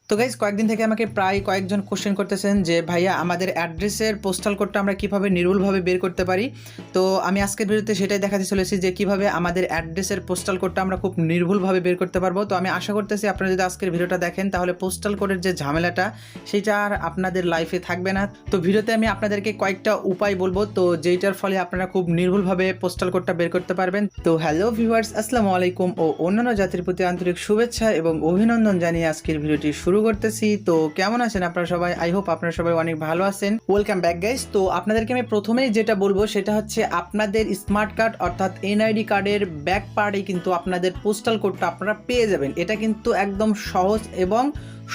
তো গাইজ কয়েকদিন থেকে আমাকে প্রায় কয়েকজন কোশ্চেন করতেছেন যে ভাইয়া আমাদের অ্যাড্রেসের পোস্টাল কোডটা আমরা কীভাবে নির্ভুলভাবে বের করতে পারি। তো আমি আজকের ভিডিওতে সেটাই দেখাতে চলেছি যে কীভাবে আমাদের অ্যাড্রেসের পোস্টাল কোডটা আমরা খুব নির্ভুলভাবে বের করতে পারবো। তো আমি আশা করতেছি আপনারা যদি আজকের ভিডিওটা দেখেন তাহলে পোস্টাল কোডের যে ঝামেলাটা সেটা আর আপনাদের লাইফে থাকবে না। তো ভিডিওতে আমি আপনাদেরকে কয়েকটা উপায় বলবো তো যেইটার ফলে আপনারা খুব নির্ভুলভাবে পোস্টাল কোডটা বের করতে পারবেন। তো হ্যালো ভিউয়ার্স, আসসালামু আলাইকুম ও অন্যান্য জাতির প্রতি আন্তরিক শুভেচ্ছা এবং অভিনন্দন জানিয়ে আজকের ভিডিওটি শুরু করতেছি। তো কেমন আছেন আপনারা সবাই? আই হোপ আপনারা সবাই অনেক ভালো আছেন। Welcome back guys. তো আপনাদেরকে আমি প্রথমেই যেটা বলবো সেটা হচ্ছে আপনাদের স্মার্ট কার্ড অর্থাৎ এনআইডি কার্ডের ব্যাক পার্টে কিন্তু আপনাদের পোস্টাল কোডটা আপনারা পেয়ে যাবেন। এটা কিন্তু একদম সহজ এবং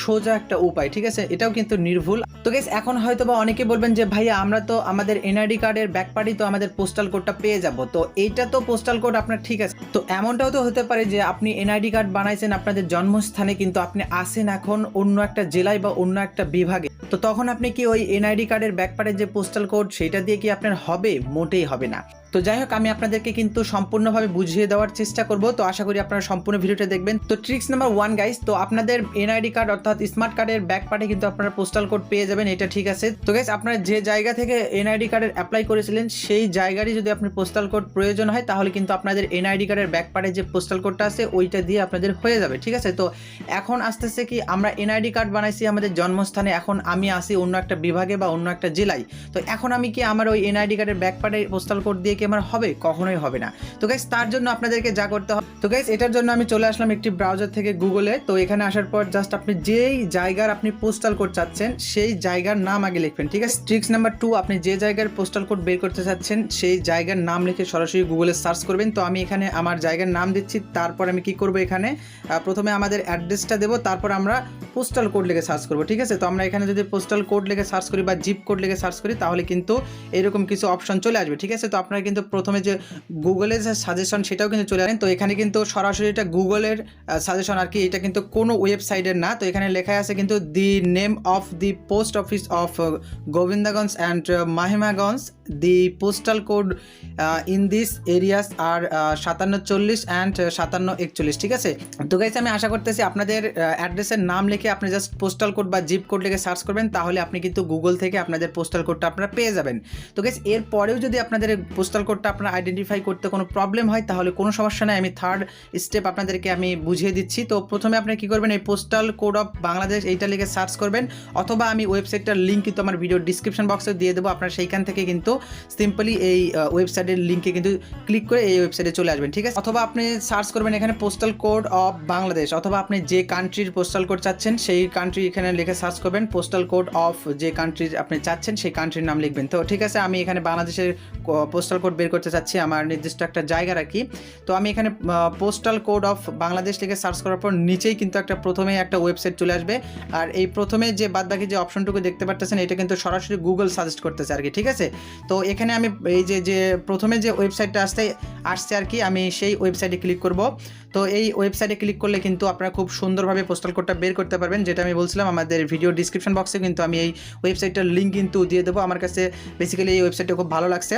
সোজা একটা উপায়, ঠিক আছে? এটাও কিন্তু নির্ভুল। তো গাইস এখন হয়তো বা অনেকে বলবেন যে ভাইয়া আমরা তো আমাদের এনআইডি কার্ডের ব্যাক পার্টেই তো আমাদের পোস্টাল কোডটা পেয়ে যাব, তো এইটা তো পোস্টাল কোড আপনার ঠিক আছে। তো এমনটাও তো হতে পারে যে আপনি এনআইডি কার্ড বানাইছেন আপনাদের জন্মস্থানে কিন্তু আপনি আসেন এখন অন্য একটা জেলায় বা অন্য একটা বিভাগে। তো তখন আপনি কি ওই এনআইডি কার্ডের ব্যাক পার্টের যে পোস্টাল কোড সেটা দিয়ে কি আপনার হবে? মোটেই হবে না। তো যাই হোক, আমি আপনাদেরকে কিন্তু সম্পূর্ণভাবে বুঝিয়ে দেওয়ার চেষ্টা করব। তো আশা করি আপনারা সম্পূর্ণ ভিডিওটা দেখবেন। তো ট্রিক্স নাম্বার 1 গাইস, তো আপনাদের এনআইডি কার্ড অর্থাৎ স্মার্ট কার্ডের ব্যাক পার্টে কিন্তু আপনারা পোস্টাল কোড পেয়ে যাবেন, এটা ঠিক আছে। তো গাইস আপনারা যে জায়গা থেকে এনআইডি কার্ডের অ্যাপ্লাই করেছিলেন সেই জায়গারই যদি আপনি পোস্টাল কোড প্রয়োজন হয় তাহলে কিন্তু আপনাদের এনআইডি কার্ডের ব্যাক পার্টে যে পোস্টাল কোডটা আছে ওইটা দিয়ে আপনাদের হয়ে যাবে, ঠিক আছে। তো এখন আসতেছে কি আমরা এনআইডি কার্ড বানাইছি আমাদের জন্মস্থানে, এখন আমি আসি অন্য একটা বিভাগে বা অন্য একটা জেলায়। তো এখন আমি কি আমার ওই এনআইডি কার্ডের ব্যাক পার্টে পোস্টাল কোড দিয়ে কি আমার হবে? কখনোই হবে না। তো গাইস তার জন্য আপনাদেরকে যা করতে হবে, তো গাইস এটার জন্য আমি চলে আসলাম একটি ব্রাউজার থেকে গুগলে। তো এখানে আসার পর জাস্ট আপনি যেই জায়গার আপনি পোস্টাল কোড চাচ্ছেন সেই জায়গার নাম আগে লিখবেন, ঠিক আছে। ট্রিক্স নাম্বার 2, আপনি যে জায়গার পোস্টাল কোড বের করতে চাচ্ছেন সেই জায়গার নাম লিখে সরাসরি গুগলে সার্চ করবেন। তো আমি এখানে আমার জায়গার নাম দিচ্ছি, তারপর আমি কি করব এখানে প্রথমে আমাদের অ্যাড্রেসটা দেবো, তারপর আমরা পোস্টাল কোড লিখে সার্চ করব, ঠিক আছে। তো আমরা এখানে যদি পোস্টাল কোড লিখে সার্চ করি বা জিপ কোড লিখে সার্চ করি তাহলে কিন্তু এরকম কিছু অপশন চলে আসবে, ঠিক আছে। তো আপনারা কিন্তু প্রথমে যে গুগলের যে সাজেশন সেটাও কিন্তু চলে আসেন। তো এখানে কিন্তু সরাসরি এটা গুগলের সাজেশন আর কি, এটা কিন্তু কোনো ওয়েবসাইটের না। তো এখানে লেখা আছে কিন্তু the name of the post office of Gobindaganj and Mahimaganj, the postal code in this areas are 5740 and 5741, ঠিক আছে। তো গাইস আমি আশা করতেছি আপনাদের অ্যাড্রেসের নাম লিখে আপনি জাস্ট পোস্টাল কোড বা জিপ কোড লিখে সার্চ করবেন, তাহলে আপনি কিন্তু গুগল থেকে আপনাদের পোস্টাল কোডটা আপনারা পেয়ে যাবেন। তো গাইস এরপরেও যদি আপনাদের পোস্টাল কোডটা আপনারা আইডেন্টিফাই করতে কোনো প্রবলেম হয় তাহলে কোনো সমস্যা নেই, আমি থার্ড স্টেপ আপনাদেরকে আমি বুঝিয়ে দিচ্ছি। তো প্রথমে আপনি কি করবেন, এই পোস্টাল কোড অফ বাংলাদেশ এইটা লিখে সার্চ করবেন, অথবা আমি ওয়েবসাইটটার লিঙ্ক কিন্তু আমার ভিডিও ডিসক্রিপশন বক্সে দিয়ে দেবো, আপনারা সেইখান থেকে কিন্তু সিম্পলি এই ওয়েবসাইটের লিঙ্কে কিন্তু ক্লিক করে এই ওয়েবসাইটে চলে আসবেন, ঠিক আছে। অথবা আপনি সার্চ করবেন এখানে পোস্টাল কোড অফ বাংলাদেশ, অথবা আপনি যে কান্ট্রির পোস্টাল কোড চাচ্ছেন সেই কান্ট্রি এখানে লিখে সার্চ করবেন, পোস্টাল কোড অফ যে কান্ট্রির আপনি চাচ্ছেন সেই কান্ট্রির নাম লিখবেন। তো ঠিক আছে, আমি এখানে বাংলাদেশের পোস্টাল কোড বের করতে চাচ্ছি আমার নির্দিষ্ট একটা জায়গা রাখি। তো আমি এখানে পোস্টাল কোড অফ বাংলাদেশ লিখে সার্চ করার পর নিচেই কিন্তু প্রথমেই একটা ওয়েবসাইট চলে আসবে, আর এই প্রথমে যে বাদবাকি যে অপশনটুকু দেখতে পাচ্ছেন এটা কিন্তু সরাসরি গুগল সাজেস্ট করতেছে আর কি, ঠিক আছে। তো এখানে আমি এই যে প্রথমে যে ওয়েবসাইটটা আসছে আর কি, আমি সেই ওয়েবসাইটে ক্লিক করব। তো এই ওয়েবসাইটে ক্লিক করলে কিন্তু আপনারা খুব সুন্দরভাবে পোস্টাল কোডটা বের করতে পারবেন, যেটা আমি বলছিলাম আমাদের ভিডিও ডিসক্রিপশন বক্সে কিন্তু আমি এই ওয়েবসাইটটার লিঙ্ক কিন্তু দিয়ে দেবো। আমার কাছে বেসিক্যালি এই ওয়েবসাইটটা খুব ভালো লাগছে।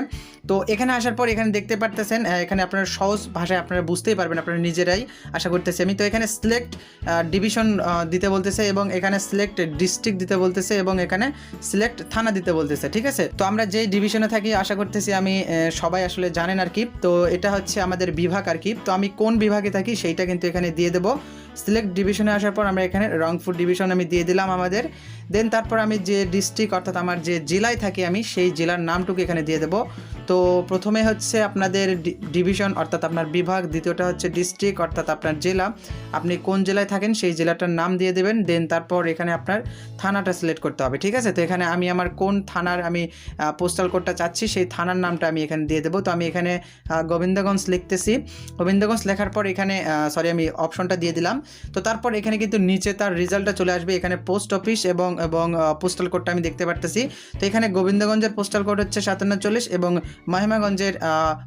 তো এখানে আসার পর এখানে দেখতে পারতেছেন এখানে আপনারা সহজ ভাষায় আপনারা বুঝতেই পারবেন আপনারা নিজেরাই, আশা করতেছি আমি। তো এখানে সিলেক্ট ডিভিশন দিতে বলতেছে এবং এখানে সিলেক্ট ডিস্ট্রিক্ট দিতে বলতেছে এবং এখানে সিলেক্ট থানা দিতে বলতেছে, ঠিক আছে। তো আমরা যেই ডিভিশনে থাকি আশা করতেছি আমি সবাই আসলে জানেন আর কি। তো এটা হচ্ছে আমাদের বিভাগ আর কি। তো আমি কোন বিভাগে থাকি সেইটা কিন্তু এখানে দিয়ে দেবো। সিলেক্ট ডিভিশনে আসার পর আমরা এখানে রংপুর ডিভিশন আমি দিয়ে দিলাম আমাদের। দেন তারপর আমি যে ডিস্ট্রিক্ট অর্থাৎ আমার যে জেলায় থাকি আমি সেই জেলার নামটুকু এখানে দিয়ে দেবো। তো প্রথমে হচ্ছে আপনাদের ডিভিশন অর্থাৎ আপনার বিভাগ, দ্বিতীয়টা হচ্ছে ডিস্ট্রিক্ট অর্থাৎ আপনার জেলা, আপনি কোন জেলায় থাকেন সেই জেলাটার নাম দিয়ে দেবেন। দেন তারপর এখানে আপনার থানাটা সিলেক্ট করতে হবে, ঠিক আছে। তো এখানে আমি আমার কোন থানার আমি পোস্টাল কোডটা চাচ্ছি সেই থানার নামটা আমি এখানে দিয়ে দেবো। তো আমি এখানে গোবিন্দগঞ্জ লিখতেছি, গোবিন্দগঞ্জ লেখার পর এখানে আমি অপশনটা দিয়ে দিলাম। তো তারপর এখানে কিন্তু নিচে তার রেজাল্টটা চলে আসবে, এখানে পোস্ট অফিস এবং পোস্টাল কোডটা আমি দেখতে পারতেছি। তো এখানে গোবিন্দগঞ্জের পোস্টাল কোড হচ্ছে 5740 এবং মহিমাগঞ্জের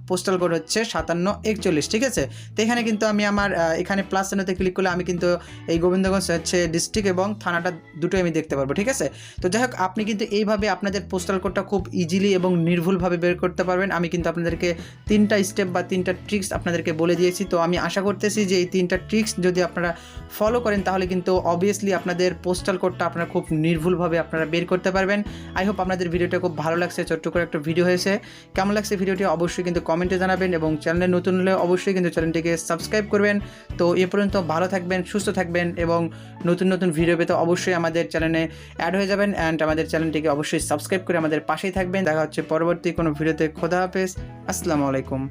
পোস্টাল কোড হচ্ছে 5741, ঠিক আছে। তো এখানে কিন্তু আমি আমার এখানে প্লাস চিহ্নতে ক্লিক করলে আমি কিন্তু এই গোবিন্দগঞ্জ হচ্ছে ডিস্ট্রিক্ট এবং থানাটা দুটোই আমি দেখতে পারবো, ঠিক আছে। তো যাই হোক, আপনি কিন্তু এইভাবে আপনাদের পোস্টাল কোডটা খুব ইজিলি এবং নির্ভুলভাবে বের করতে পারবেন। আমি কিন্তু আপনাদেরকে 3টা স্টেপ বা 3টা ট্রিক্স আপনাদেরকে বলে দিয়েছি। তো আমি আশা করতেছি যে এই 3টা ট্রিক্স যদি আপনারা ফলো করেন তাহলে কিন্তু অবভিয়াসলি আপনাদের পোস্টাল কোডটা আপনারা খুব নির্ভুলভাবে আপনারা বের করতে পারবেন। আই হোপ আপনাদের ভিডিওটা খুব ভালো লাগছে, ছোট্ট করে একটা ভিডিও হয়েছে। কেমন লাগছে ভিডিওটি অবশ্যই কিন্তু কমেন্টে জানাবেন এবং চ্যানেলে নতুন হলে অবশ্যই কিন্তু চ্যানেলটিকে সাবস্ক্রাইব করবেন। তো এ পর্যন্ত ভালো থাকবেন, সুস্থ থাকবেন এবং নতুন নতুন ভিডিও পেতে অবশ্যই আমাদের চ্যানেলে অ্যাড হয়ে যাবেন অ্যান্ড আমাদের চ্যানেলটিকে অবশ্যই সাবস্ক্রাইব করে আমাদের পাশেই থাকবেন। দেখা হচ্ছে পরবর্তী কোনো ভিডিওতে। খোদা হাফেজ, আসসালামু আলাইকুম।